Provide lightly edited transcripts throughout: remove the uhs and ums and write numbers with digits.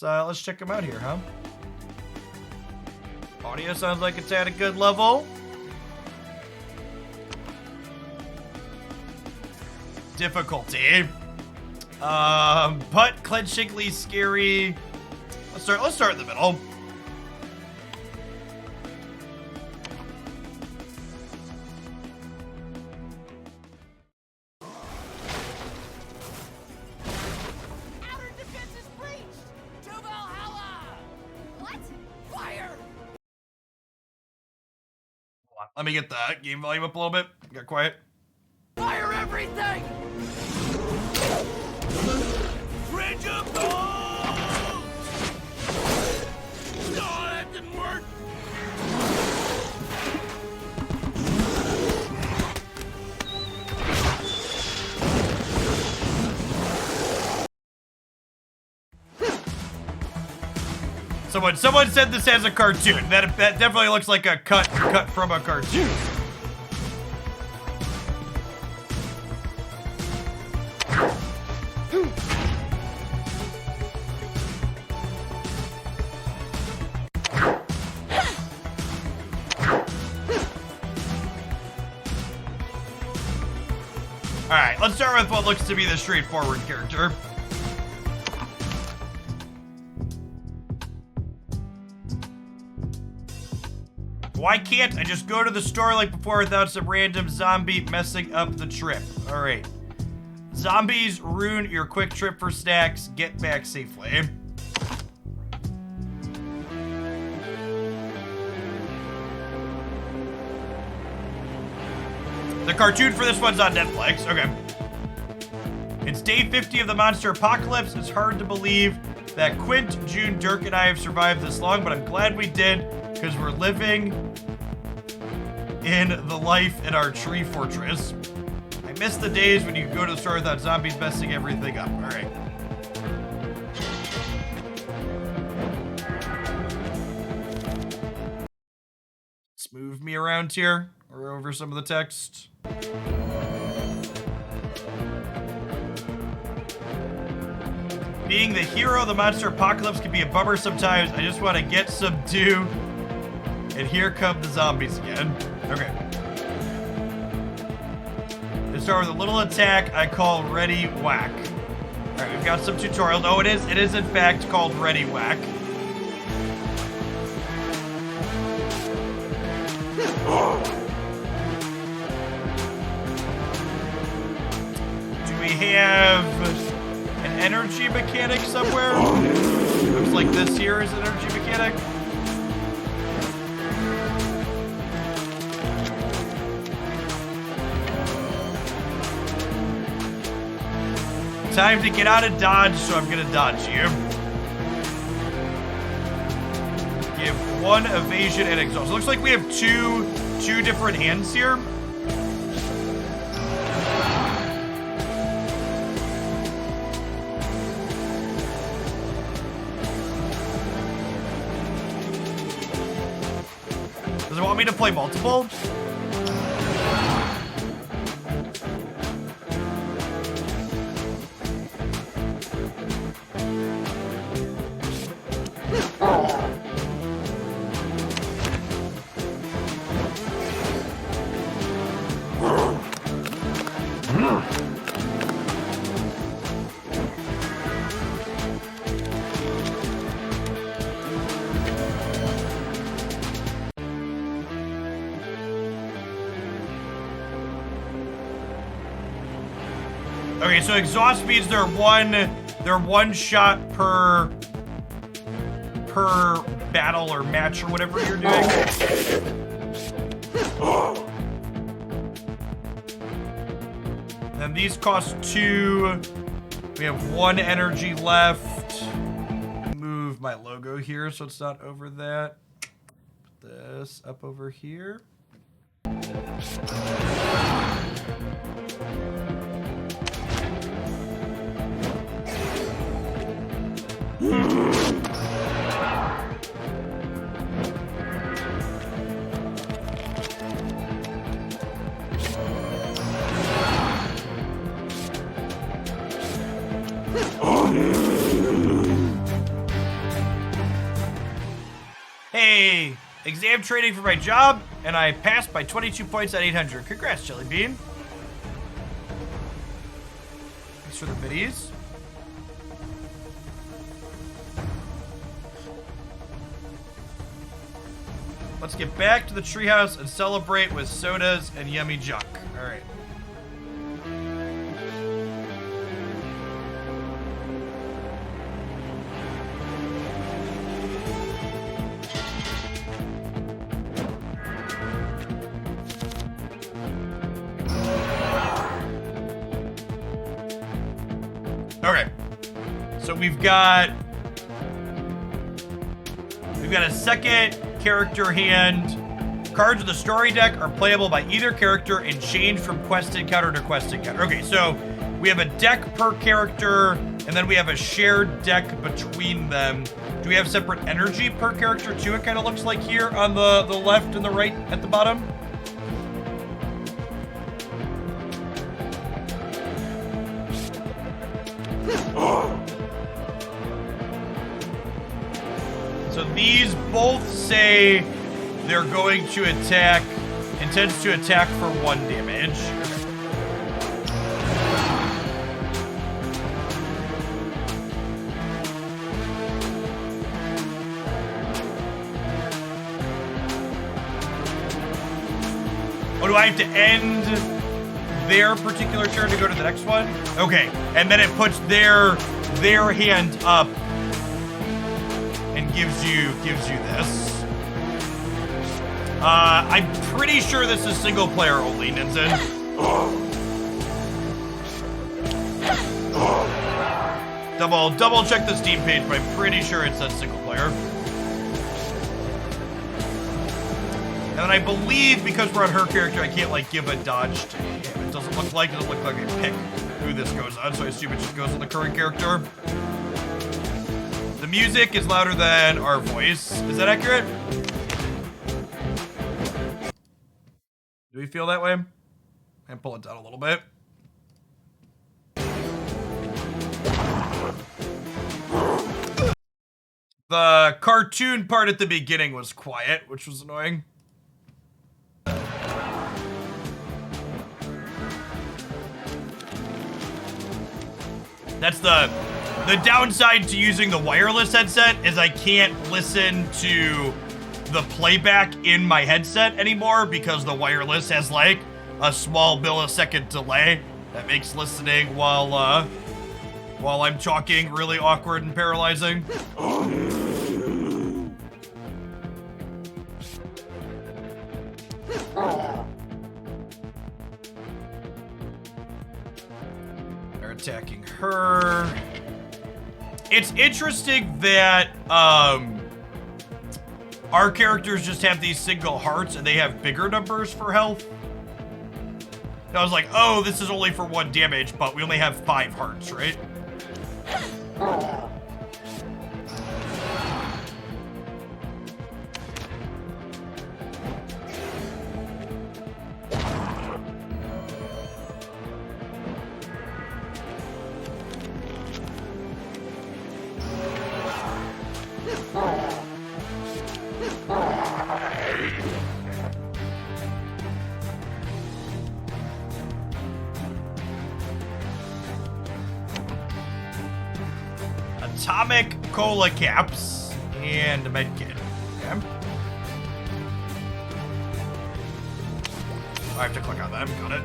Let's check them out here, huh? Audio sounds like it's at a good level. Difficulty. But clenchingly scary. Let's start in the middle. Outer defense is breached! To Valhalla! What? Fire! Let me get the game volume up a little bit. Got quiet. Fire everything! Bridge of gold! No, that didn't work! Someone said this has a cartoon. That definitely looks like a cut from a cartoon. Alright, let's start with what looks to be the straightforward character. Why can't I just go to the store like before without some random zombie messing up the trip? Alright. Zombies ruin your quick trip for snacks. Get back safely. The cartoon for this one's on Netflix. Okay. It's day 50 of the monster apocalypse. It's hard to believe that Quint, June, Dirk, and I have survived this long, but I'm glad we did because we're living in the life in our tree fortress. I miss the days when you could go to the store without zombies messing everything up. All right. Let's move me around here or over some of the text. Being the hero of the monster apocalypse can be a bummer sometimes. I just want to get some dew. And here come the zombies again. Okay. Let's start with a little attack I call Ready Whack. Alright, we've got some tutorials. Oh, it is in fact called Ready Whack. Do we have an energy mechanic somewhere? Looks like this here is an energy mechanic. Time to get out of dodge, so I'm gonna dodge you. Give one evasion and exhaust. Looks like we have two different hands here. Does it want me to play multiple? Okay, so exhaust means they're one shot per battle or match or whatever you're doing. And these cost 2. We have 1 energy left. Move my logo here so it's not over that. Put this up over here. Hey, exam training for my job, and I passed by 22 points at 800. Congrats, Jelly Bean. Thanks for the biddies. Let's get back to the treehouse and celebrate with sodas and yummy junk. All right. Okay. So we've got a second character hand. Cards in the story deck are playable by either character and change from quest encounter to quest encounter. Okay, so we have a deck per character, and then we have a shared deck between them. Do we have separate energy per character too? It kind of looks like here on the left and the right at the bottom. So these both say they're going to attack, intends to attack for 1 damage. Oh, do I have to end their particular turn to go to the next one? Okay, and then it puts their hand up and gives you this. I'm pretty sure this is single player only, Ninsen. Double check the Steam page, but I'm pretty sure it says single player. And then I believe because we're on her character, I can't like give a dodge to him. It doesn't look like I pick who this goes on, so I assume it just goes on the current character. The music is louder than our voice. Is that accurate? Do we feel that way? And pull it down a little bit. The cartoon part at the beginning was quiet, which was annoying. That's the downside to using the wireless headset is I can't listen to the playback in my headset anymore because the wireless has like a small millisecond delay that makes listening while I'm talking really awkward and paralyzing. They're attacking her. It's interesting that our characters just have these single hearts and they have bigger numbers for health. I was like, oh, this is only for 1 damage, but we only have 5 hearts, right? Atomic cola caps and a med kit. Okay. I have to click on them. Got it.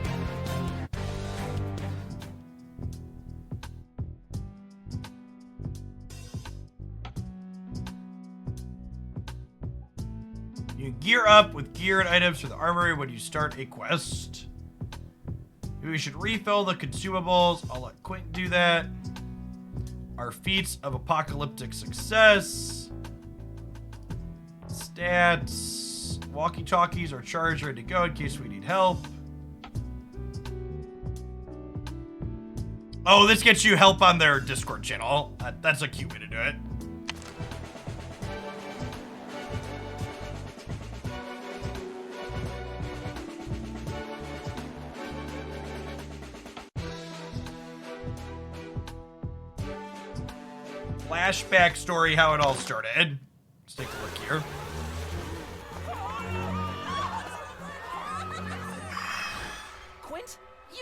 You gear up with gear and items for the armory when you start a quest. Maybe we should refill the consumables. I'll let Quentin do that. Our feats of apocalyptic success. Stats. Walkie-talkies are charged, ready to go in case we need help. Oh, this gets you help on their Discord channel. That's a cute way to do it. Flashback story, how it all started. Let's take a look here.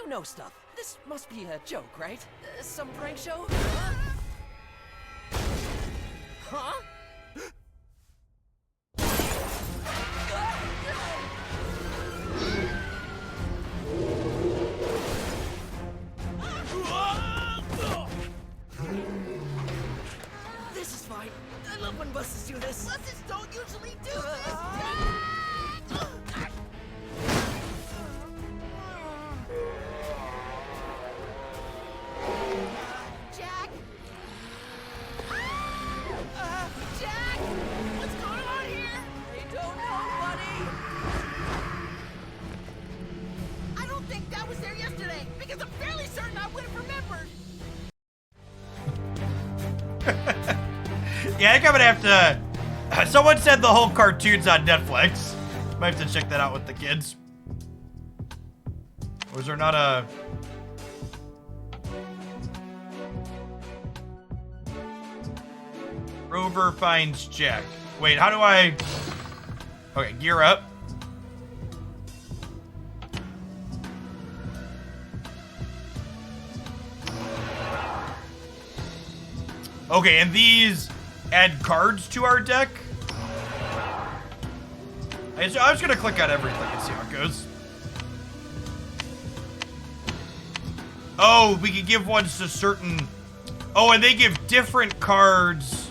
you know stuff? This must be a joke, right? Some prank show? Huh? This is fine. I love when buses do this. Buses don't usually do this! Jack? Jack! What's going on here? I don't know, buddy. I don't think that was there yesterday, because I'm fairly certain I would have remembered. Yeah, I think I'm gonna have to. Someone said the whole cartoon's on Netflix. Might have to check that out with the kids. Was there not a? Rover finds Jack. Wait, how do I? Okay, gear up. Okay, and these add cards to our deck. I'm just gonna click on everything and see how it goes. Oh, we can give ones to certain. Oh, and they give different cards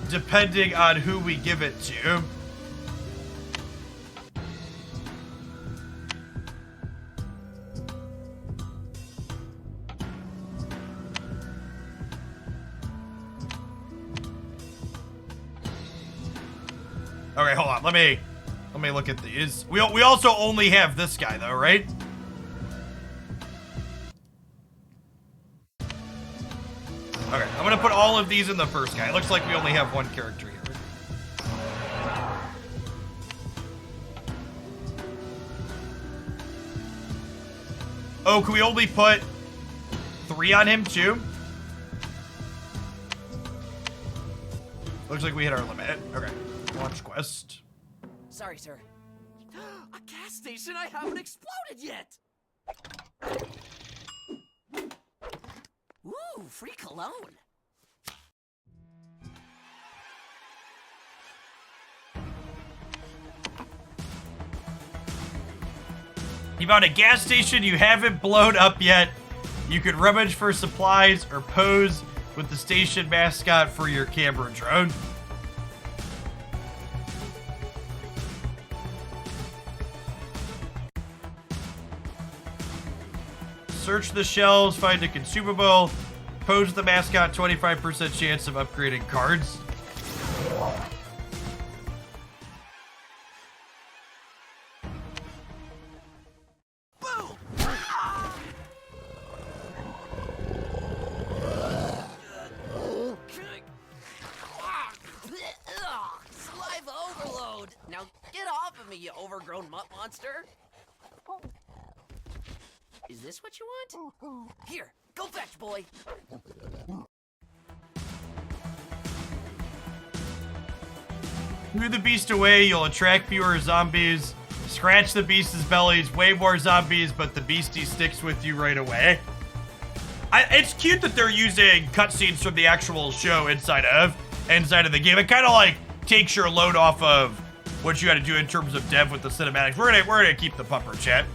depending on who we give it to. Okay, hold on. Let me look at these. We also only have this guy though, right? Okay, I'm gonna put all of these in the first guy. It looks like we only have one character here. Oh, can we only put 3 on him too? Looks like we hit our limit. Okay. Launch quest. Sorry, sir. A gas station? I haven't exploded yet! Ooh, free cologne. You found a gas station you haven't blown up yet. You could rummage for supplies or pose with the station mascot for your camera drone. Search the shelves, find a consumable, pose the mascot, 25% chance of upgrading cards. Boom! Saliva overload! Now get off of me, you overgrown mutt monster! Is this what you want? Here, go fetch, boy! Lure the beast away, you'll attract fewer zombies. Scratch the beast's bellies, way more zombies, but the beastie sticks with you right away. It's cute that they're using cutscenes from the actual show inside of the game. It kind of like takes your load off of what you got to do in terms of dev with the cinematics. We're gonna keep the pupper chat.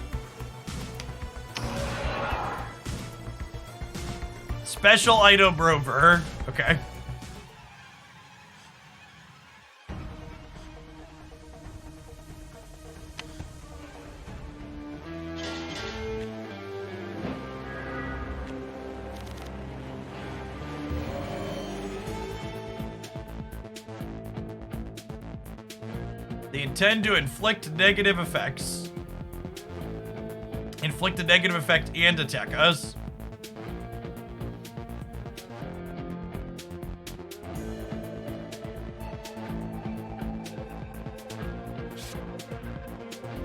Special item Rover. Okay. They intend to inflict negative effects. Inflict a negative effect and attack us.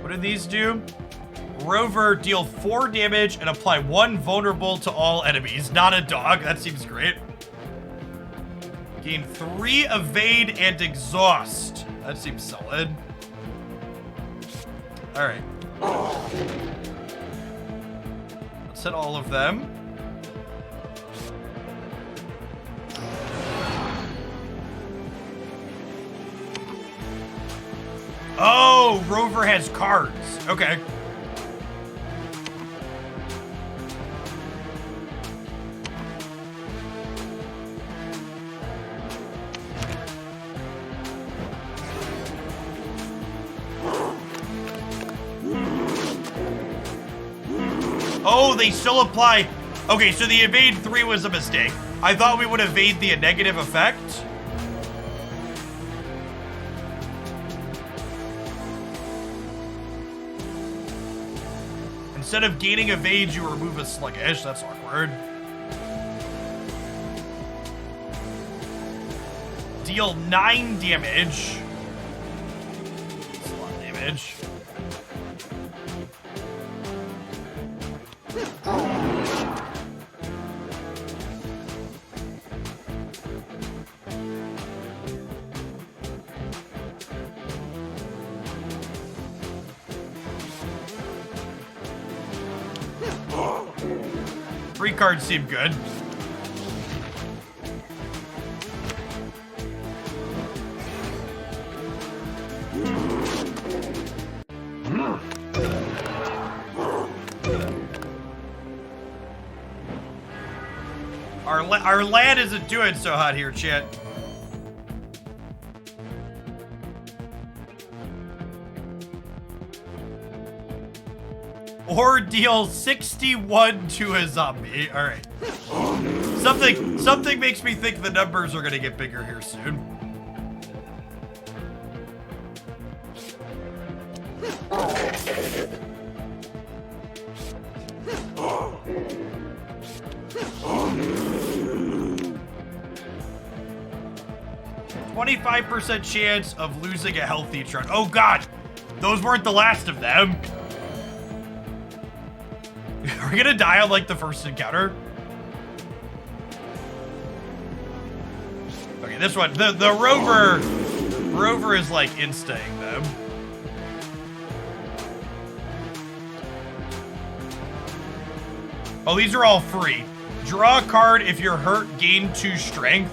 What do these do? Rover, deal 4 damage and apply 1 vulnerable to all enemies. Not a dog. That seems great. Gain 3 evade and exhaust. That seems solid. All right. hit all of them. Oh, Rover has cards. Okay. Oh, they still apply. Okay, so the evade 3 was a mistake. I thought we would evade the negative effect. Instead of gaining evade, you remove a sluggish. That's awkward. Deal 9 damage. That's a lot of damage. Three cards seem good. Our lad isn't doing so hot here, chat. Or deal 61 to a zombie. All right. Something makes me think the numbers are gonna get bigger here soon. .25% chance of losing a healthy truck. Oh God, those weren't the last of them. Are we gonna die on like the first encounter? Okay, this one, the rover is like instaing them. Oh, these are all free. Draw a card if you're hurt, gain 2 strength.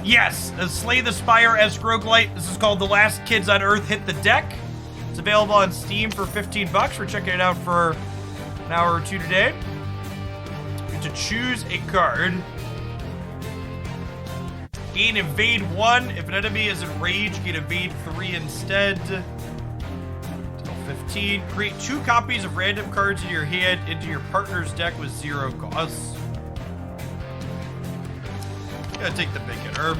Yes, Slay the Spire as roguelite. This is called The Last Kids on Earth Hit the Deck. It's available on Steam for 15 bucks. We're checking it out for an hour or two today. You get to choose a card. Gain Evade 1. If an enemy is enraged, gain Evade 3 instead. Deal 15. Create 2 copies of random cards in your hand into your partner's deck with 0 costs. Gotta take the big hitter.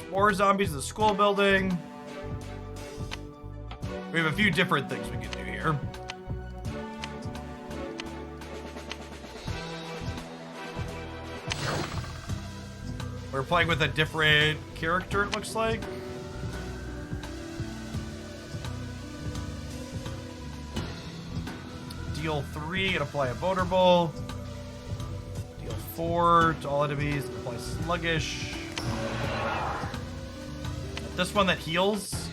More zombies in the school building. We have a few different things we can do here. We're playing with a different character, it looks like. Deal 3 and apply a vulnerable. Deal 4 to all enemies and apply sluggish. This one that heals.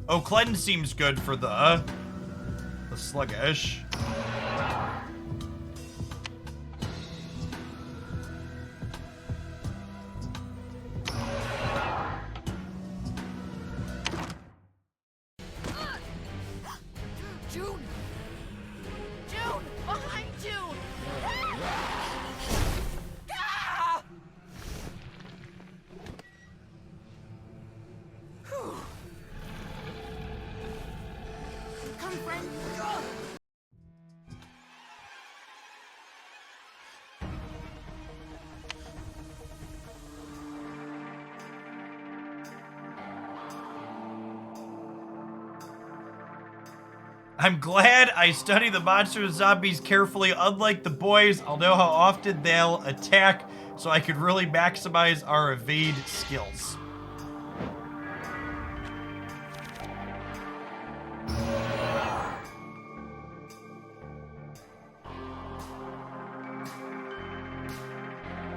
Oh, cleanse seems good for the sluggish. June! June! Behind June! Ah! come, friend. I'm glad I study the monsters and zombies carefully. Unlike the boys, I'll know how often they'll attack, so I could really maximize our evade skills.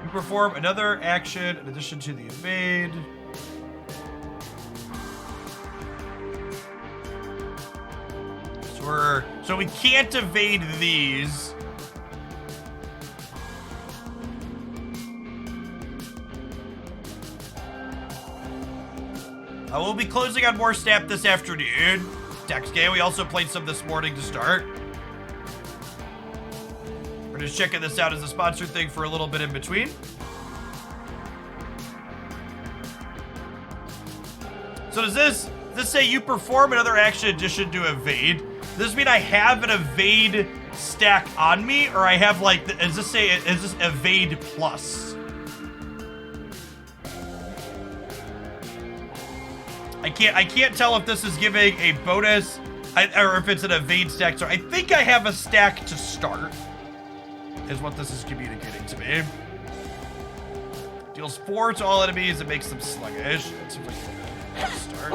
You perform another action in addition to the evade. So we can't evade these. We'll be closing on more Snap this afternoon. Text game. We also played some this morning to start. We're just checking this out as a sponsored thing for a little bit in between. So does this say you perform another action in addition to evade? Does this mean I have an evade stack on me, or I have like, is this evade plus? I can't tell if this is giving a bonus or if it's an evade stack. So I think I have a stack to start, is what this is communicating to me. Deals 4 to all enemies and makes them sluggish. That seems like a good start.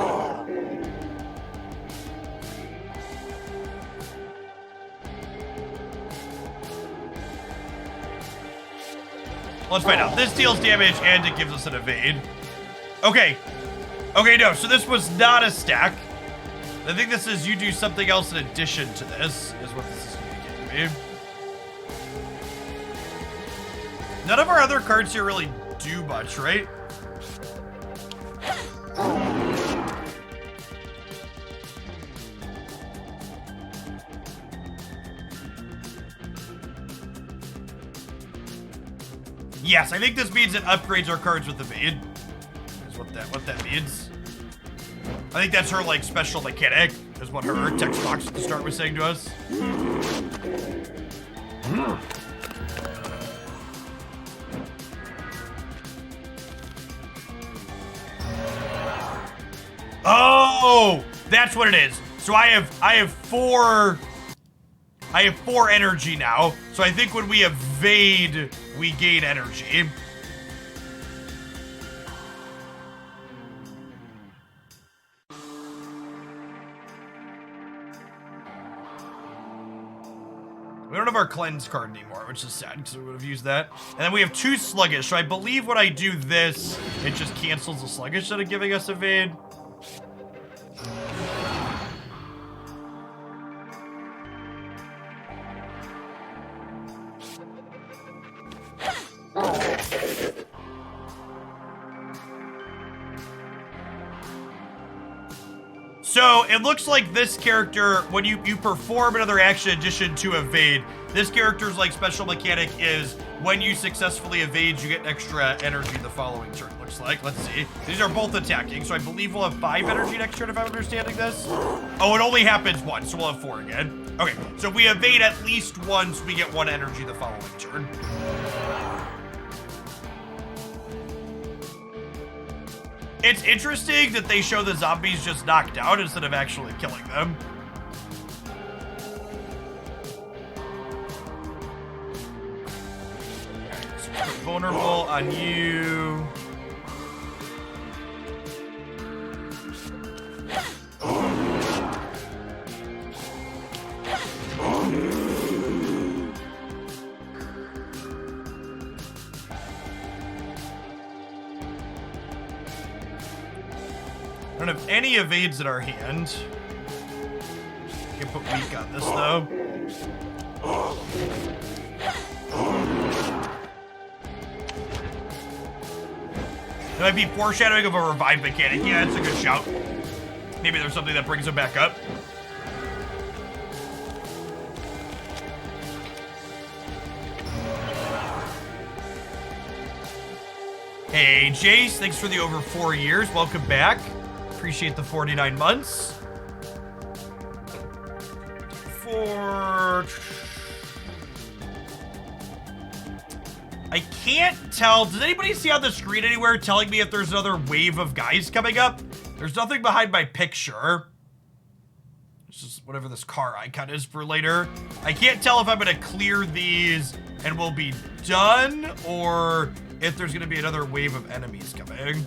Let's find out. This deals damage and it gives us an evade. Okay. Okay, no. So this was not a stack. I think this is you do something else in addition to this, is what this is communicating to me. None of our other cards here really do much, right? Yes, I think this means it upgrades our cards with evade. Is what that means. I think that's her like special mechanic, is what her text box at the start was saying to us. Oh, that's what it is. So I have four energy now. So I think when we evade, we gain energy. We don't have our cleanse card anymore, which is sad because we would have used that. And then we have 2 sluggish. So I believe when I do this, it just cancels the sluggish instead of giving us evade. So it looks like this character, when you perform another action in addition to evade, this character's like special mechanic is when you successfully evade, you get extra energy the following turn, looks like. Let's see. These are both attacking, so I believe we'll have 5 energy next turn if I'm understanding this. Oh, it only happens once, so we'll have 4 again. Okay, so we evade at least once, we get 1 energy the following turn. It's interesting that they show the zombies just knocked out instead of actually killing them. So put vulnerable on you. I don't have any evades in our hand. Can put weak on this though. There might be foreshadowing of a revive mechanic. Yeah, that's a good shout. Maybe there's something that brings him back up. Hey, Jace, thanks for the over 4 years. Welcome back. Appreciate the 49 months. for... I can't tell. Does anybody see on the screen anywhere telling me if there's another wave of guys coming up? There's nothing behind my picture. It's just whatever this car icon is for later. I can't tell if I'm going to clear these and we'll be done, or if there's going to be another wave of enemies coming.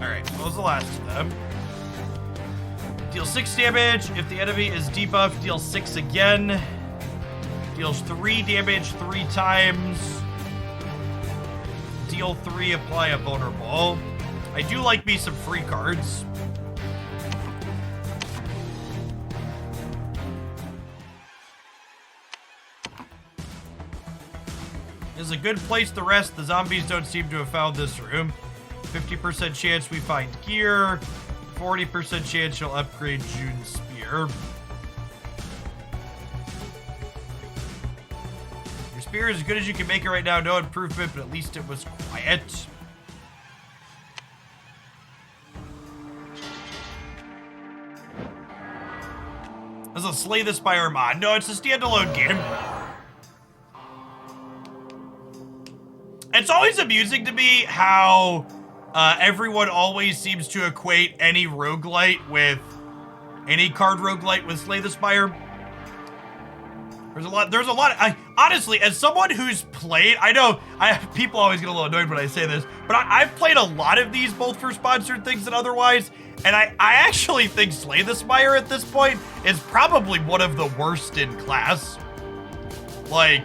Alright, what was the last of them? Deal 6 damage. If the enemy is debuffed, deal 6 again. Deals 3 damage 3 times. Deal 3, apply a vulnerable. I do like me some free cards. This is a good place to rest. The zombies don't seem to have found this room. 50% chance we find gear. 40% chance you'll upgrade June's spear. Your spear is as good as you can make it right now. No improvement, but at least it was quiet. This is a Slay the Spire mod. No, it's a standalone game. It's always amusing to me how everyone always seems to equate any roguelite with any card roguelite with Slay the Spire. There's a lot. Honestly, as someone who's played, I know people always get a little annoyed when I say this, but I've played a lot of these, both for sponsored things and otherwise, and I actually think Slay the Spire at this point is probably one of the worst in class. Like,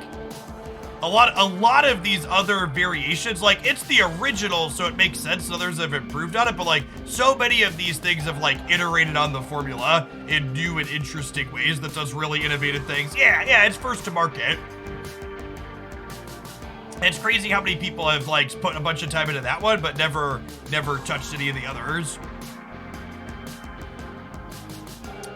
a lot of these other variations, like, it's the original, so it makes sense others have improved on it, but like, so many of these things have like iterated on the formula in new and interesting ways that does really innovative things. Yeah, it's first to market. And it's crazy how many people have like put a bunch of time into that one, but never touched any of the others.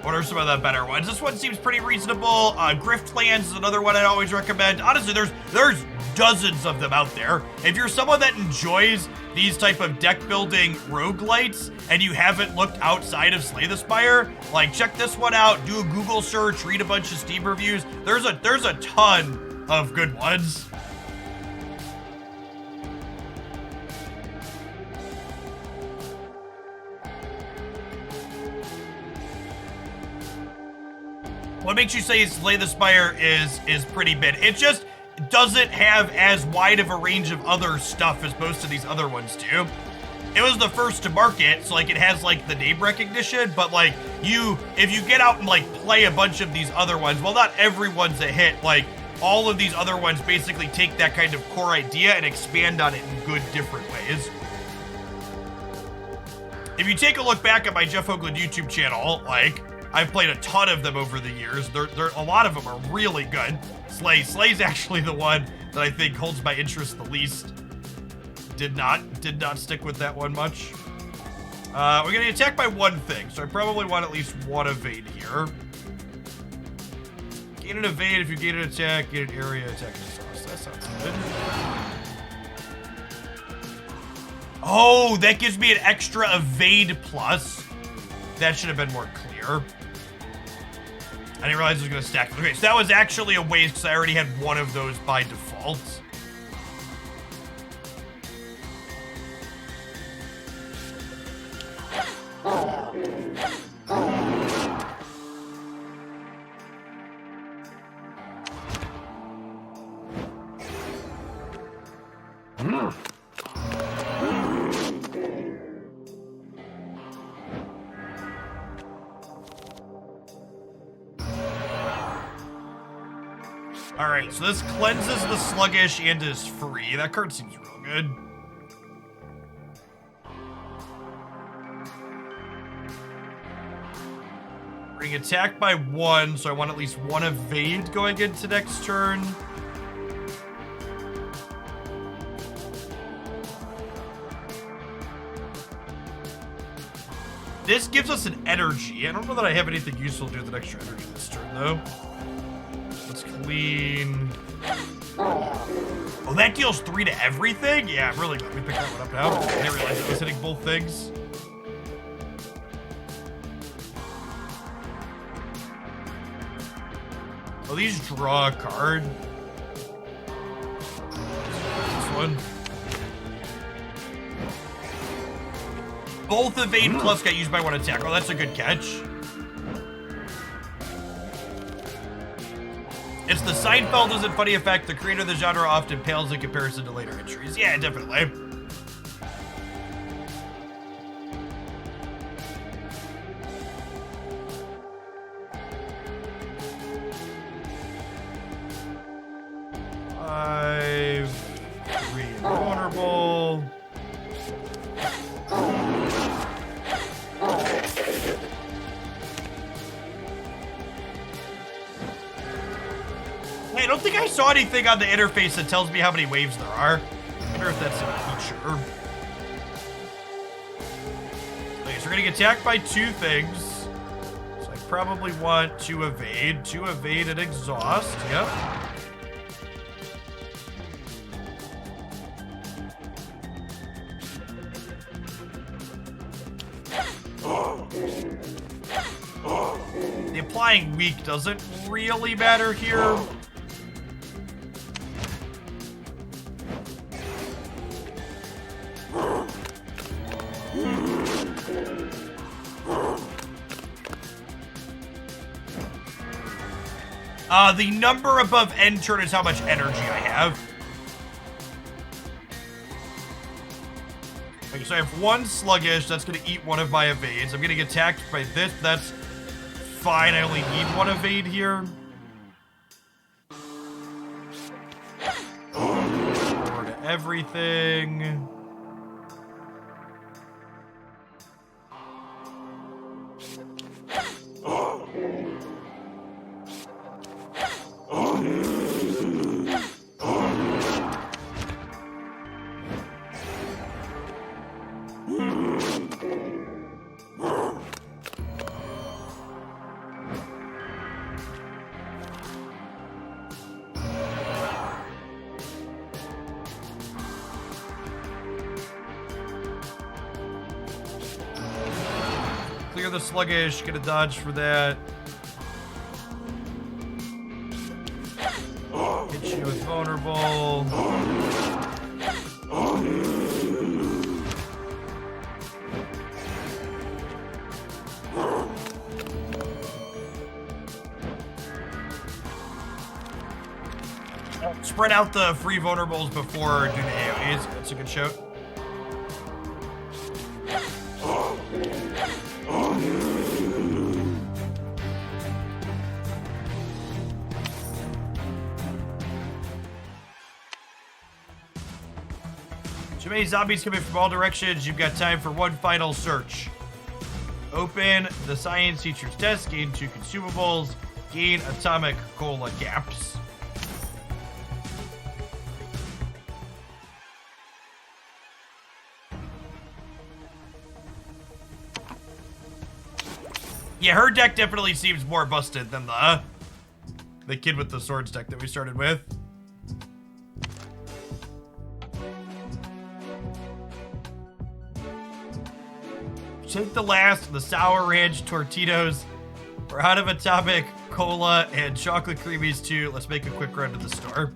What are some of the better ones? This one seems pretty reasonable. Griftlands is another one I'd always recommend. Honestly, there's dozens of them out there. If you're someone that enjoys these type of deck building roguelites and you haven't looked outside of Slay the Spire, like, check this one out. Do a Google search, read a bunch of Steam reviews. There's a ton of good ones. What makes you say Slay the Spire is pretty mid? It just doesn't have as wide of a range of other stuff as most of these other ones do. It was the first to market, so like it has like the name recognition, but like if you get out and like play a bunch of these other ones, well, not everyone's a hit. Like, all of these other ones basically take that kind of core idea and expand on it in good different ways. If you take a look back at my Jeff Hoagland YouTube channel, like, I've played a ton of them over the years. A lot of them are really good. Slay's actually the one that I think holds my interest the least. Did not stick with that one much. We're gonna attack by one thing, so I probably want at least one evade here. Gain an evade if you gain an attack, gain an area attack. That sounds good. Oh, that gives me an extra evade plus. That should have been more clear. I didn't realize it was going to stack. Okay, so that was actually a waste because I already had one of those by default. Alright, so this cleanses the sluggish and is free. That card seems real good. Being attacked by 1, so I want at least 1 evade going into next turn. This gives us an energy. I don't know that I have anything useful to do with an extra energy this turn, though. Let's clean. Oh, that deals 3 to everything? Yeah, I'm really glad we picked that one up now. I didn't realize I was hitting both things. Oh, these draw a card. This one. Both evade plus get used by 1 attack. Oh, that's a good catch. It's the Seinfeld isn't funny effect. The creator of the genre often pales in comparison to later entries. Yeah, definitely. Five, 3 invulnerable. I don't think I saw anything on the interface that tells me how many waves there are. I wonder if that's a feature. Okay, so we're getting attacked by 2 things. So I probably want to evade. 2 evade and exhaust. Yep. The applying weak doesn't really matter here. The number above end turn is how much energy I have. Okay, so I have 1 sluggish. That's going to eat 1 of my evades. I'm getting attacked by this. That's fine. I only need 1 evade here. Forward to everything. Clear the sluggish, get a dodge for that. Hit you with vulnerable. Spread out the free vulnerables before doing the AoEs. That's a good shout. Too many zombies coming from all directions. You've got time for 1 final search. Open the science teacher's desk, gain 2 consumables, gain atomic cola caps. Yeah, her deck definitely seems more busted than the kid with the swords deck that we started with. Take the last, the Sour Ranch Tortitos. We're out of atomic cola and chocolate creamies too. Let's make a quick run to the store.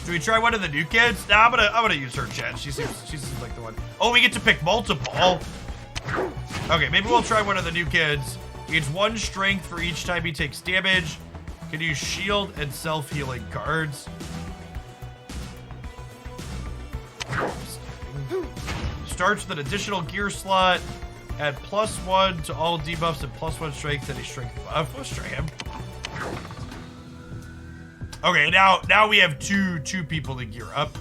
Do we try one of the new kids? Nah, I'm gonna use her, Jen. She seems like the one. Oh, we get to pick multiple. Okay, maybe we'll try one of the new kids. He gets 1 strength for each time he takes damage. Can use shield and self-healing cards. Starts with an additional gear slot. Add +1 to all debuffs and +1 strength and a strength buff. Let's try him. Okay, now we have two people to gear up.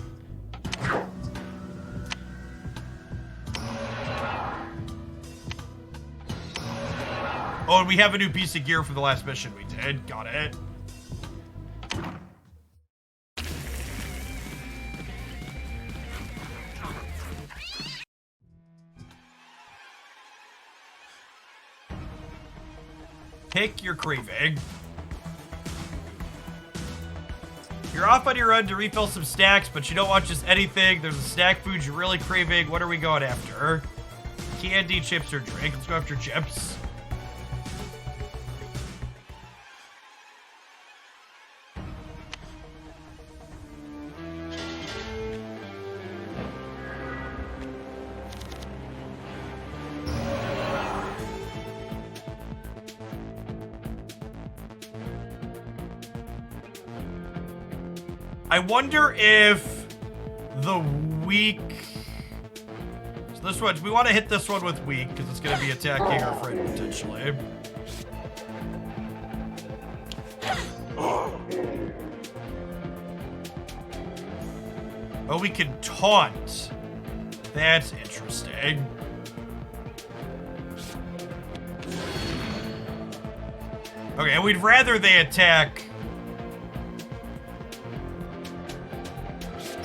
Oh, and we have a new piece of gear for the last mission we did. Got it. Pick your craving. You're off on your run to refill some snacks, but you don't want just anything. There's a snack food you're really craving. What are we going after? Candy, chips, or drink? Let's go after chips. I wonder if the weak... So this one, we want to hit this one with weak, because it's going to be attacking our friend potentially. Oh, we can taunt. That's interesting. Okay, we'd rather they attack...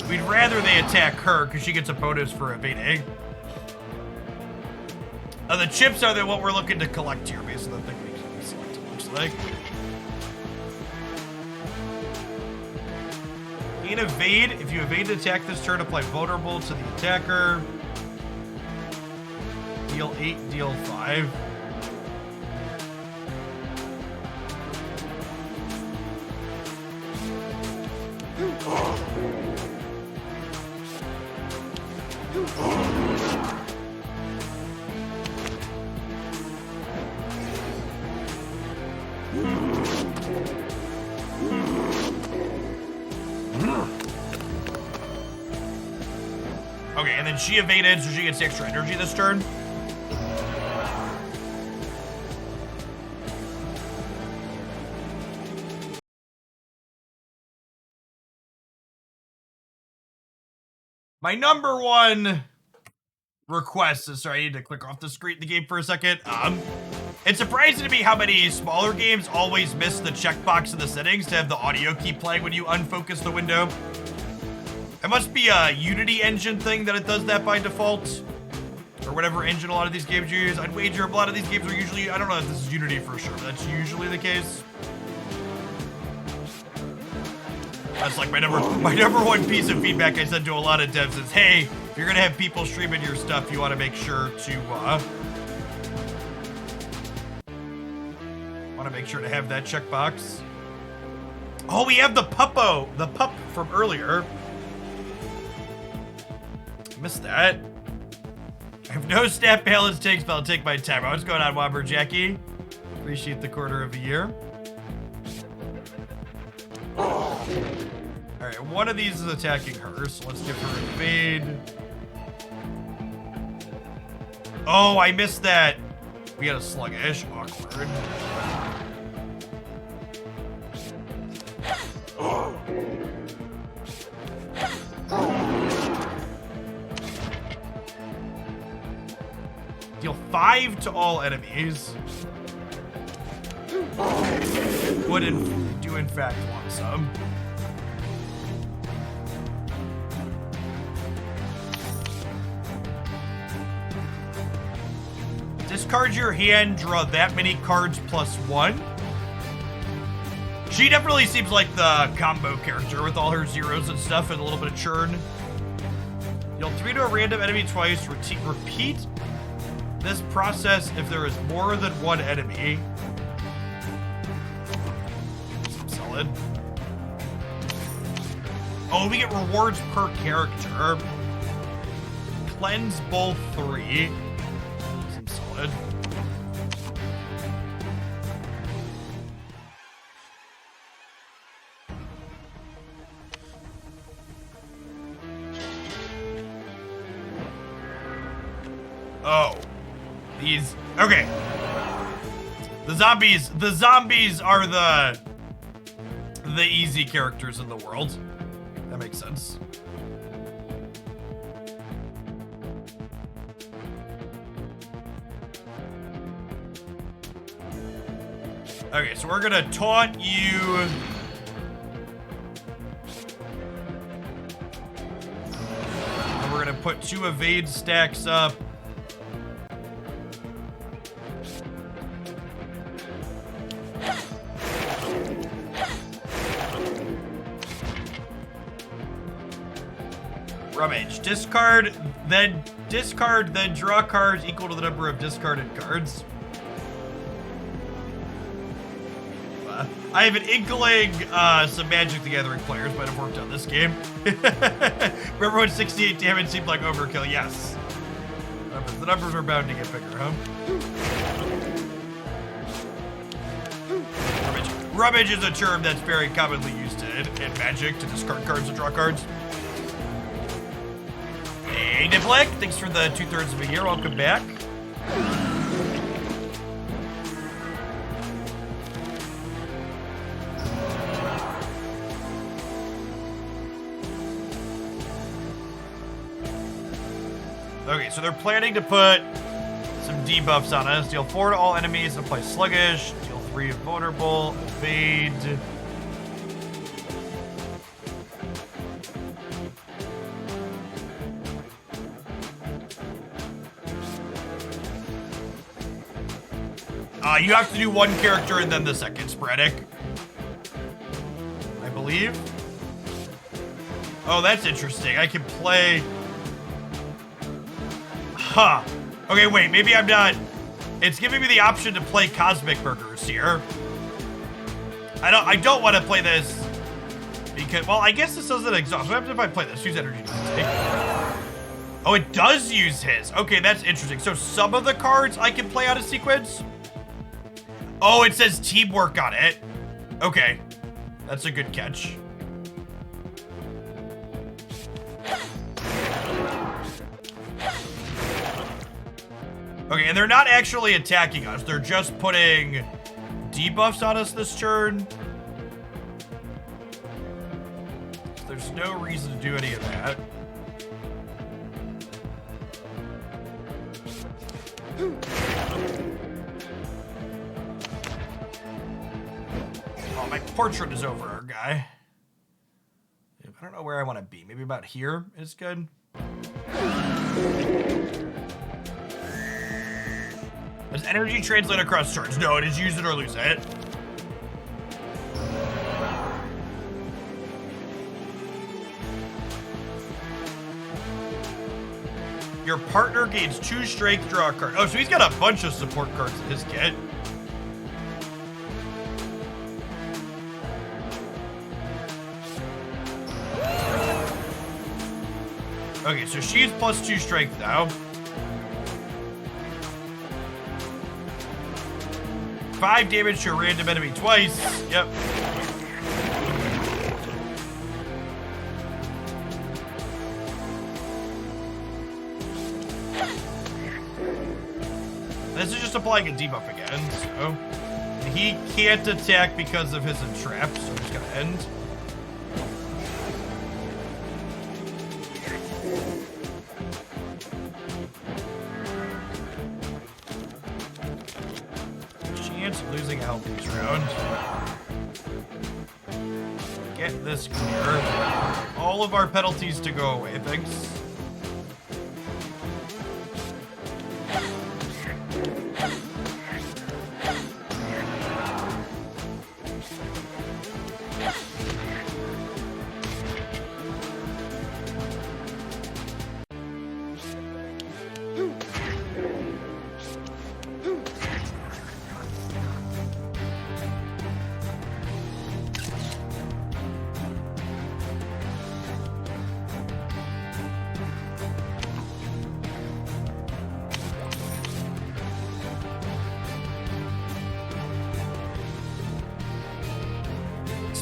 We'd rather they attack her because she gets a bonus for evading. The chips are what we're looking to collect here based on the thing we selected, looks like. Gain evade. If you evade an attack this turn, apply vulnerable to the attacker. Deal 8, deal 5. Okay, and then she evaded, so she gets extra energy this turn. My number one request is, sorry, I need to click off the screen, the game for a second. It's surprising to me how many smaller games always miss the checkbox in the settings to have the audio keep playing when you unfocus the window. It must be a Unity engine thing that it does that by default. Or whatever engine a lot of these games use. I'd wager a lot of these games are usually, I don't know if this is Unity for sure, but that's usually the case. That's like my number one piece of feedback I send to a lot of devs is, hey, if you're gonna have people streaming your stuff, you wanna make sure to, have that checkbox. Oh, we have the pup from earlier. Missed that. I have no stat balance takes, but I'll take my time. What's going on, Womber Jackie? Appreciate the quarter of a year. Alright, one of these is attacking her, so let's give her evade. Oh, I missed that. We got a sluggish. Awkward. Deal 5 to all enemies. Would do in fact want some. Discard your hand, draw that many cards plus 1. She definitely seems like the combo character with all her zeros and stuff and a little bit of churn. Deal 3 to a random enemy twice. Repeat this process if there is more than one enemy. Solid. Oh, we get rewards per character. Cleanse both 3. Seems solid. Oh. These, okay. The zombies are the easy characters in the world. That makes sense. Okay, so we're gonna taunt you. And we're gonna put 2 evade stacks up. Rummage. Discard, then draw cards equal to the number of discarded cards. I have an inkling some Magic the Gathering players might have worked on this game. Remember when 68 damage seemed like overkill? Yes. The numbers are bound to get bigger, huh? Rummage is a term that's very commonly used in Magic to discard cards and draw cards. Hey, Niblik, thanks for the 2/3 of a year. Welcome back. Okay, so they're planning to put some debuffs on us. Deal 4 to all enemies and apply sluggish. Deal 3 vulnerable. Evade. You have to do 1 character and then the second sporadic, I believe. Oh, that's interesting. I can play. Huh. Okay, wait, maybe I'm not. It's giving me the option to play Cosmic Burgers here. I don't want to play this because, well, I guess this doesn't exhaust. What happens if I play this? Use energy. Oh, it does use his. Okay, that's interesting. So some of the cards I can play out of sequence. Oh, it says teamwork on it. Okay, that's a good catch. Okay, and they're not actually attacking us. They're just putting debuffs on us this turn. There's no reason to do any of that. Oh, my portrait is over our guy. I don't know where I want to be. Maybe about here is good. Does energy translate across turns? No, it is use it or lose it. Your partner gains 2 strength, draw a card. Oh, so he's got a bunch of support cards in his kit. Okay, so she's +2 strength now. 5 damage to a random enemy twice. Yep. This is just applying a debuff again, so he can't attack because of his entrap, so I'm just gonna end. Chance of losing a health each round. Get this clear. All of our penalties to go away, thanks.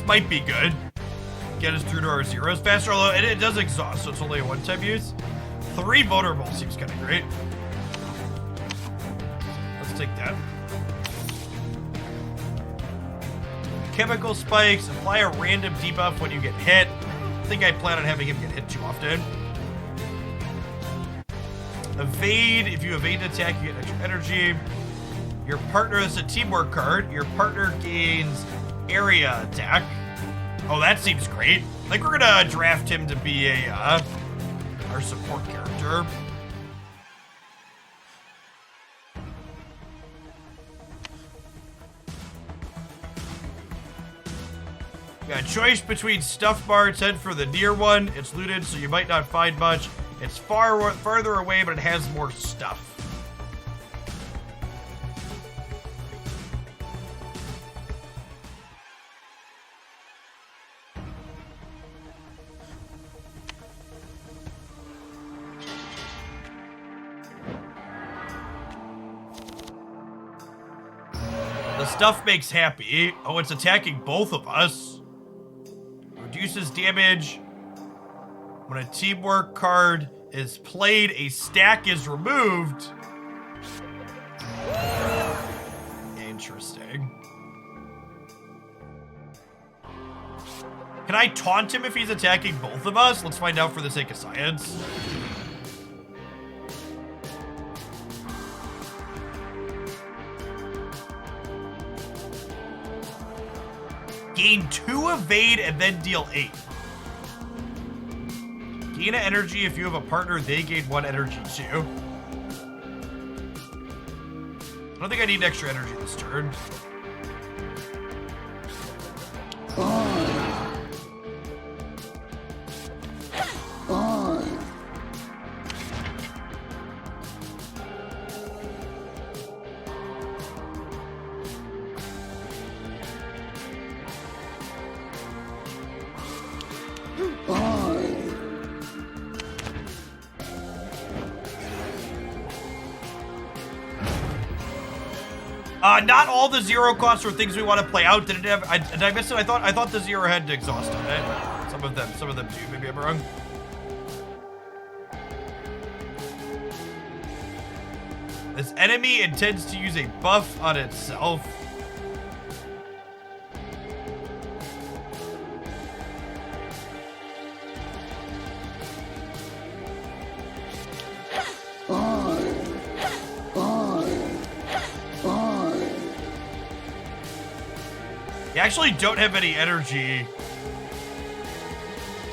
Might be good. Get us through to our zeros faster, although it does exhaust, so it's only a one-time use. 3 vulnerable seems kind of great. Let's take that. Chemical spikes, apply a random debuff when you get hit. I think I plan on having him get hit too often. Evade, if you evade an attack, you get extra energy. Your partner is a teamwork card. Your partner gains area attack. Oh, that seems great. I think we're gonna draft him to be our support character. Got a choice between stuff marts. Head for the near one. It's looted, so you might not find much. It's farther away, but it has more stuff. The stuff makes happy. Oh, it's attacking both of us. Reduces damage. When a teamwork card is played, a stack is removed. Interesting. Can I taunt him if he's attacking both of us? Let's find out for the sake of science. Gain 2 evade and then deal 8. Gain an energy if you have a partner, they gain 1 energy too. I don't think I need extra energy this turn. Not all the zero costs are things we want to play out. Did it have? Did I miss it? I thought the zero had exhaust on it. Some of them do. Maybe I'm wrong. This enemy intends to use a buff on itself. You actually don't have any energy.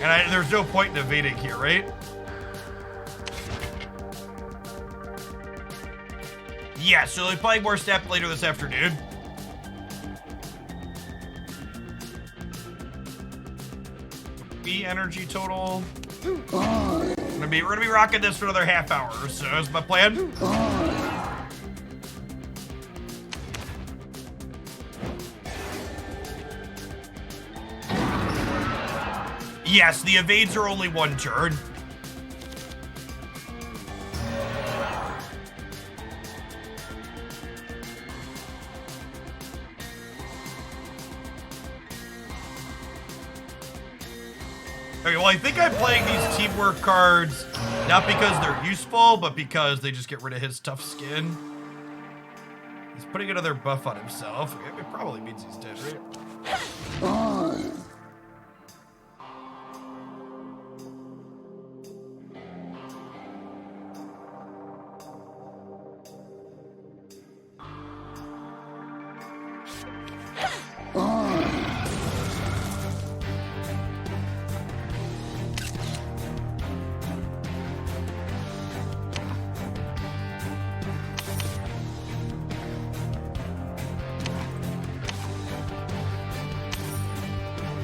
And there's no point in evading here, right? Yeah, so they'll be playing more Step later this afternoon. B energy total. We're gonna be rocking this for another half hour or so. Is my plan? Yes, the evades are only 1 turn. Okay, well, I think I'm playing these teamwork cards not because they're useful, but because they just get rid of his tough skin. He's putting another buff on himself. It probably means he's dead, right?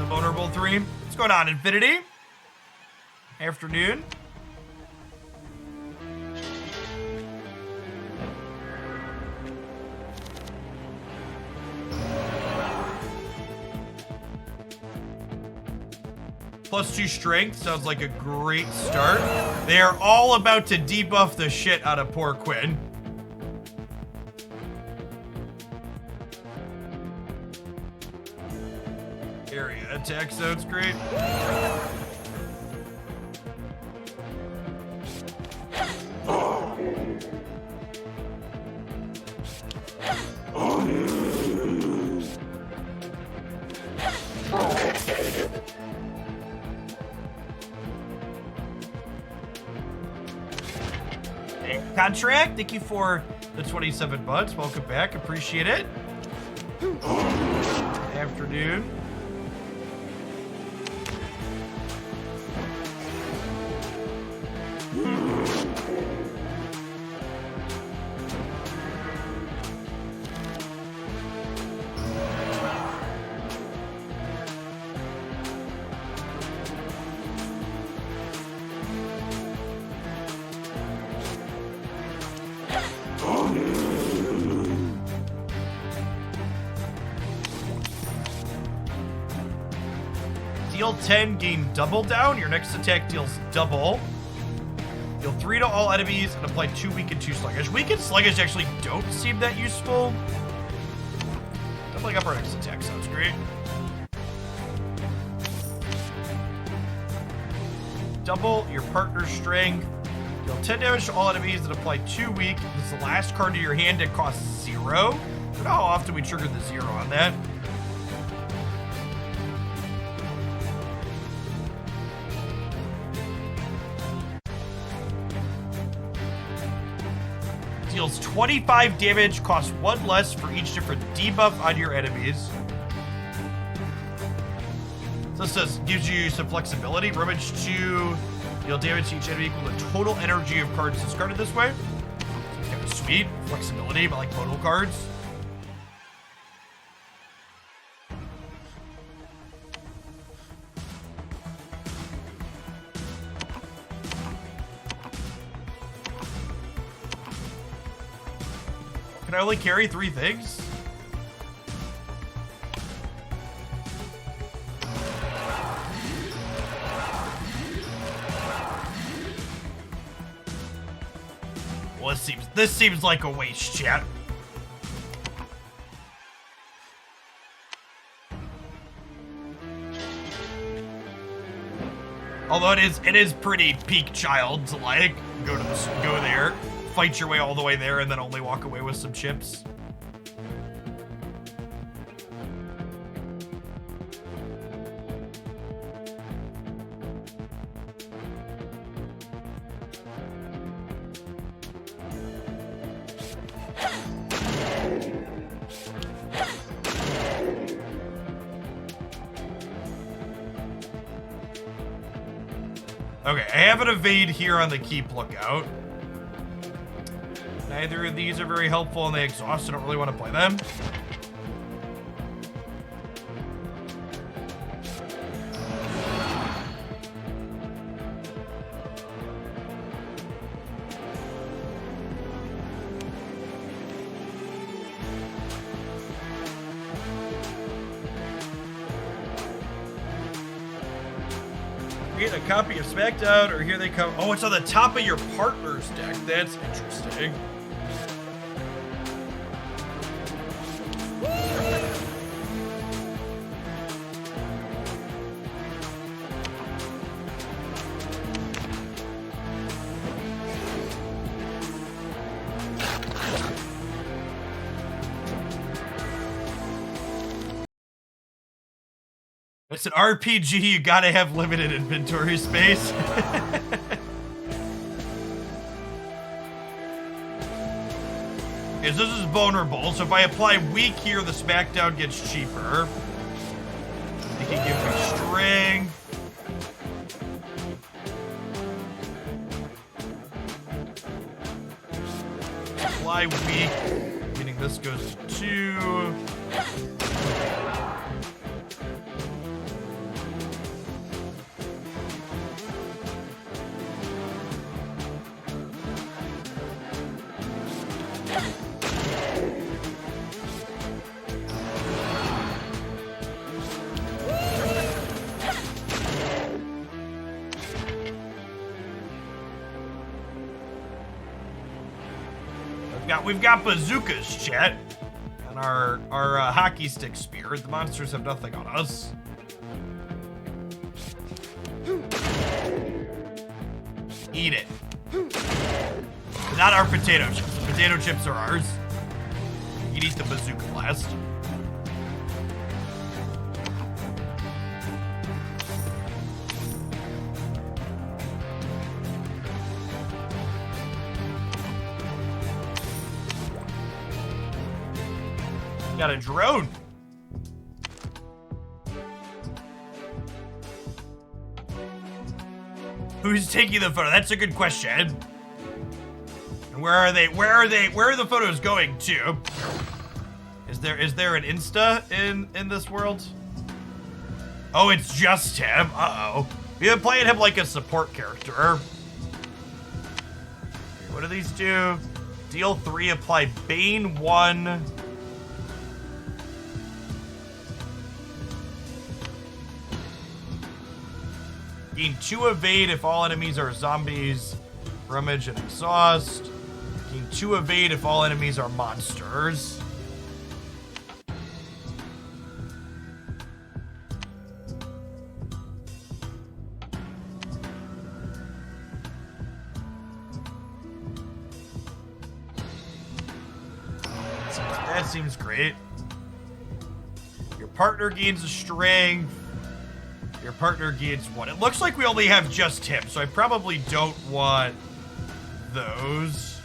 Vulnerable 3. What's going on, Infinity? Afternoon. +2 strength sounds like a great start. They are all about to debuff the shit out of poor Quinn. Area attack sounds great. Contract, thank you for the 27 months. Welcome back. Appreciate it. Afternoon. Deal 10, gain double down. Your next attack deals double. Deal 3 to all enemies and apply 2 weak and 2 sluggish. Weak and sluggish actually don't seem that useful. Doubling up our next attack sounds great. Double your partner's strength. Deal 10 damage to all enemies and apply 2 weak. This is the last card to your hand that costs 0. I don't know how often we triggered the 0 on that. Deals 25 damage, costs 1 less for each different debuff on your enemies. So this says, gives you some flexibility. Rummage 2, deal damage to each enemy equal to total energy of cards discarded this way. It's kind of sweet. Flexibility, but like total cards. Can I only carry 3 things? Well, this seems like a waste, chat. Although it is pretty peak child to like go there, fight your way all the way there, and then only walk away with some chips. Okay, I have an evade here on the keep lookout. Neither of these are very helpful and they exhaust. I don't really want to play them. Get a copy of SmackDown, or here they come. Oh, it's on the top of your partner's deck. That's interesting. It's an RPG, you gotta have limited inventory space. This is vulnerable, so if I apply weak here, the SmackDown gets cheaper. They can give me strength. Apply weak, meaning this goes to 2. We've got bazookas, chat, and our hockey stick spear. The monsters have nothing on us. Eat it. Not our potato chips. The potato chips are ours. You can eat the bazooka blast. Got a drone. Who's taking the photo? That's a good question. And where are they? Where are they? Where are the photos going to? Is there an Insta in this world? Oh, it's just him. Uh-oh. We've been playing him like a support character. What do these do? Deal 3, apply Bane 1. Gain 2 evade if all enemies are zombies. Rummage and exhaust. Gain 2 evade if all enemies are monsters. That seems great. Your partner gains a strength. Your partner gains 1. It looks like we only have just him, so I probably don't want those.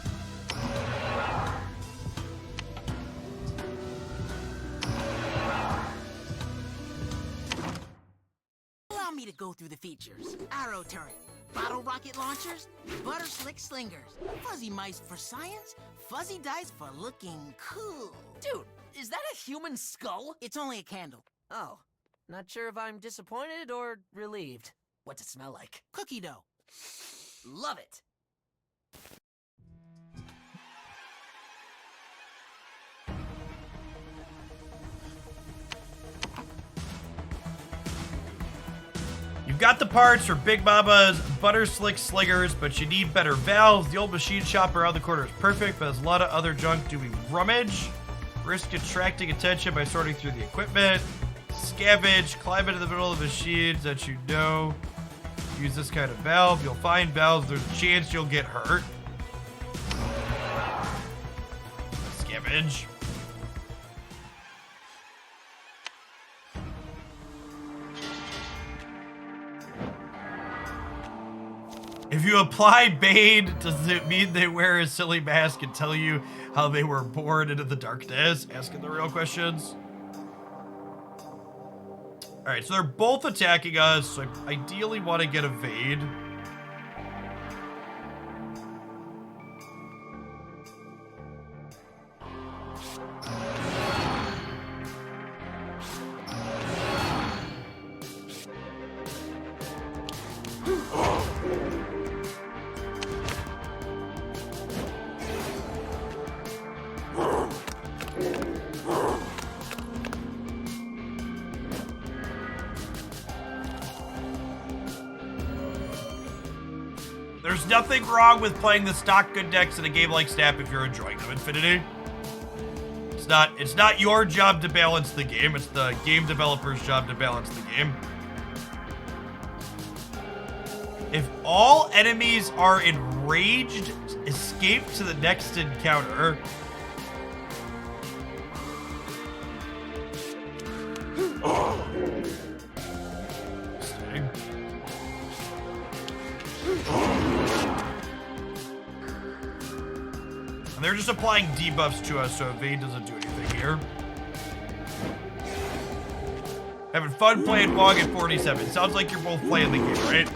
Allow me to go through the features. Arrow turret, bottle rocket launchers, butter slick slingers, fuzzy mice for science, fuzzy dice for looking cool. Dude, is that a human skull? It's only a candle. Oh, not sure if I'm disappointed or relieved. What's it smell like? Cookie dough. Love it. You've got the parts for Big Mama's Butter Slick Slingers, but you need better valves. The old machine shop around the corner is perfect, but there's a lot of other junk. Do we rummage? Risk attracting attention by sorting through the equipment. Scavenge, climb into the middle of the machines that you know. Use this kind of valve. You'll find valves. There's a chance you'll get hurt. Scavenge. If you apply Bane, does it mean they wear a silly mask and tell you how they were born into the darkness? Asking the real questions. Alright, so they're both attacking us, so I ideally want to get evade. There's nothing wrong with playing the stock good decks in a game like Snap if you're enjoying them, Infinity. It's not your job to balance the game, it's the game developer's job to balance the game. If all enemies are enraged, escape to the next encounter. Interesting. And they're just applying debuffs to us, so evade doesn't do anything here. Having fun playing Wong at 47. Sounds like you're both playing the game, right?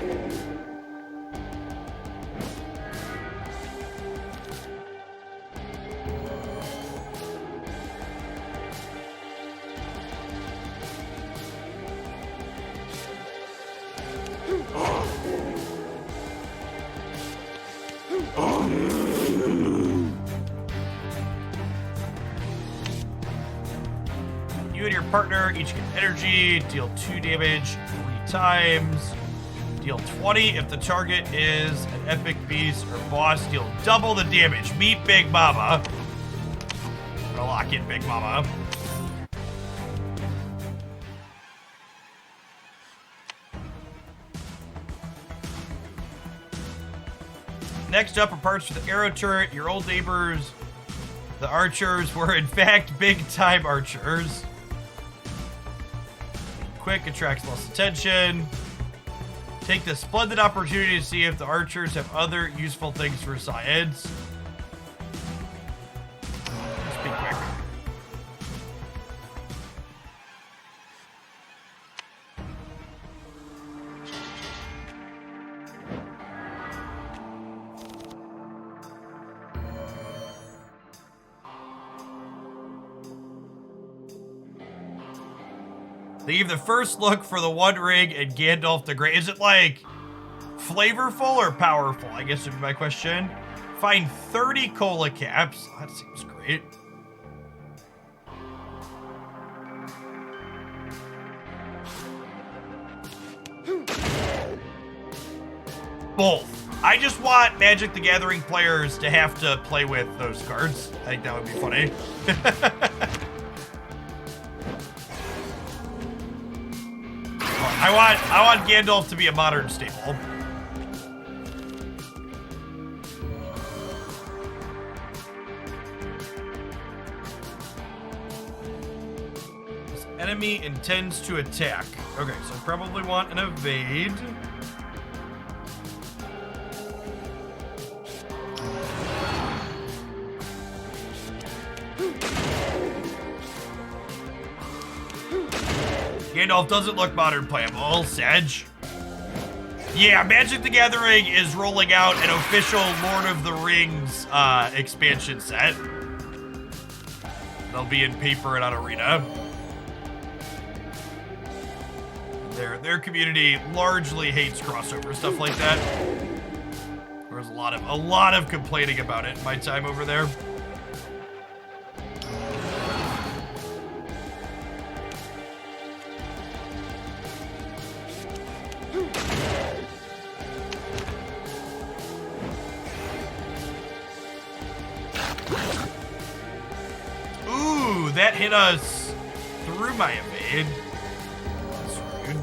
You and your partner each get energy, deal 2 damage 3 times, deal 20 if the target is an epic beast or boss, deal double the damage. Meet Big Mama. I'm gonna lock in Big Mama. Next up are parts for the arrow turret. Your old neighbors, the archers, were in fact big-time archers. Quick, attracts less attention. Take the splendid opportunity to see if the archers have other useful things for science. Just be quick. They gave the first look for the One Ring and Gandalf the Grey. Is it like flavorful or powerful? I guess would be my question. Find 30 cola caps. That seems great. Both. I just want Magic the Gathering players to have to play with those cards. I think that would be funny. I want Gandalf to be a modern staple. This enemy intends to attack. Okay, so I probably want an evade. Gandalf doesn't look modern playable. Sedge. Yeah, Magic the Gathering is rolling out an official Lord of the Rings expansion set. They'll be in paper and on Arena. Their community largely hates crossover stuff like that. There's a lot of complaining about it in my time over there. Ooh, that hit us through my evade. That's rude.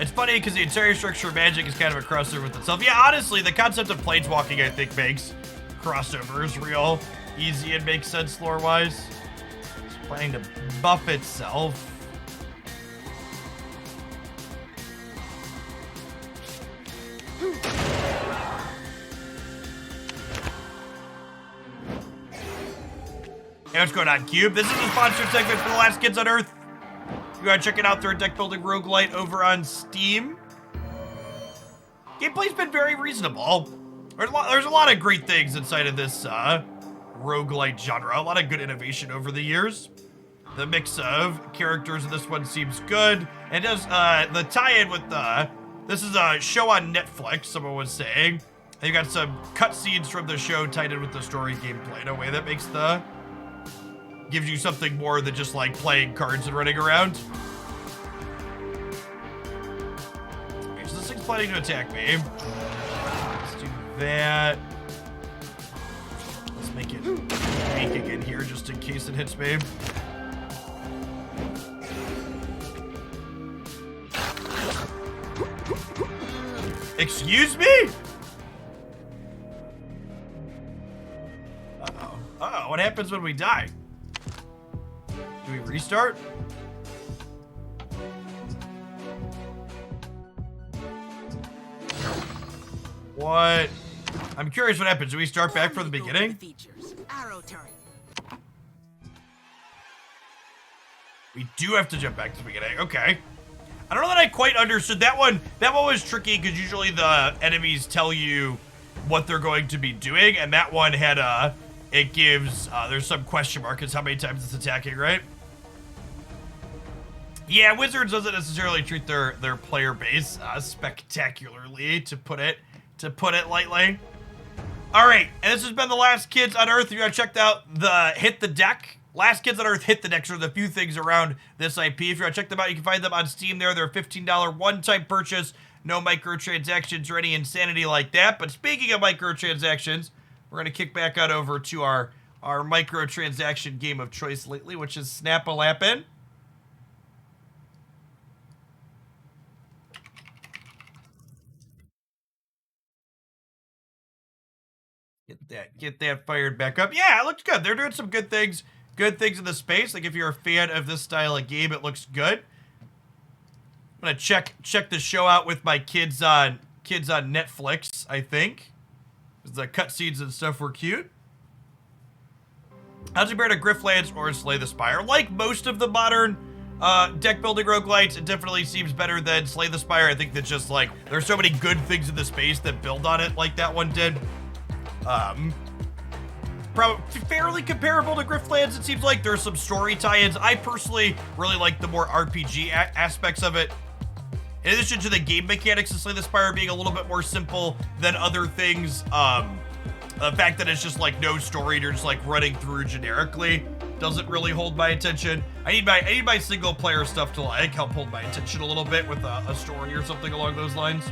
It's funny because the entire structure of Magic is kind of a crossover with itself. Yeah, honestly, the concept of planeswalking, I think, makes crossovers real easy and makes sense lore-wise. It's planning to buff itself. Hey, what's going on, Cube? This is a sponsored segment for The Last Kids on Earth. You gotta check it out. They're a deck building roguelite over on Steam. Gameplay's been very reasonable. There's a lot of great things inside of this roguelite genre. A lot of good innovation over the years. The mix of characters in this one seems good. And does the tie-in with this is a show on Netflix, someone was saying. And you got some cutscenes from the show tied in with the story gameplay in a way that makes gives you something more than just like playing cards and running around. Okay, so this thing's planning to attack me. Let's do that. Let's make it weak again here just in case it hits me. Excuse me? Uh-oh. Uh-oh, what happens when we die? Do we restart? What? I'm curious what happens. Do we start back from the beginning? Arrow turret. We do have to jump back to the beginning. Okay. I don't know that I quite understood that one. That one was tricky because usually the enemies tell you what they're going to be doing, and that one had it gives, there's some question mark as how many times it's attacking, right? Yeah, Wizards doesn't necessarily treat their player base spectacularly, to put it lightly. All right, and this has been The Last Kids on Earth. You gotta check out the Hit the Deck. Last Kids on Earth Hit the Deck. So there's a few things around this IP. If you want to check them out, you can find them on Steam there. They're a $15 one-time purchase. No microtransactions or any insanity like that. But speaking of microtransactions, we're going to kick back out over to our microtransaction game of choice lately, which is Snap-a-Lappin'. Get that fired back up. Yeah, it looks good. They're doing some good things in the space. Like if you're a fan of this style of game, it looks good. I'm gonna check the show out with my kids on kids on Netflix, I think. The cutscenes and stuff were cute. How's it compare to Griftlands or Slay the Spire? Like most of the modern deck building roguelites, it definitely seems better than Slay the Spire. I think that just like there's so many good things in the space that build on it like that one did. Probably fairly comparable to Griftlands. It seems like there's some story tie-ins. I personally really like the more RPG aspects of it. In addition to the game mechanics of Slay the Spire being a little bit more simple than other things, the fact that it's just like no story, you're just like running through generically, doesn't really hold my attention. I need my single player stuff to like help hold my attention a little bit with a story or something along those lines.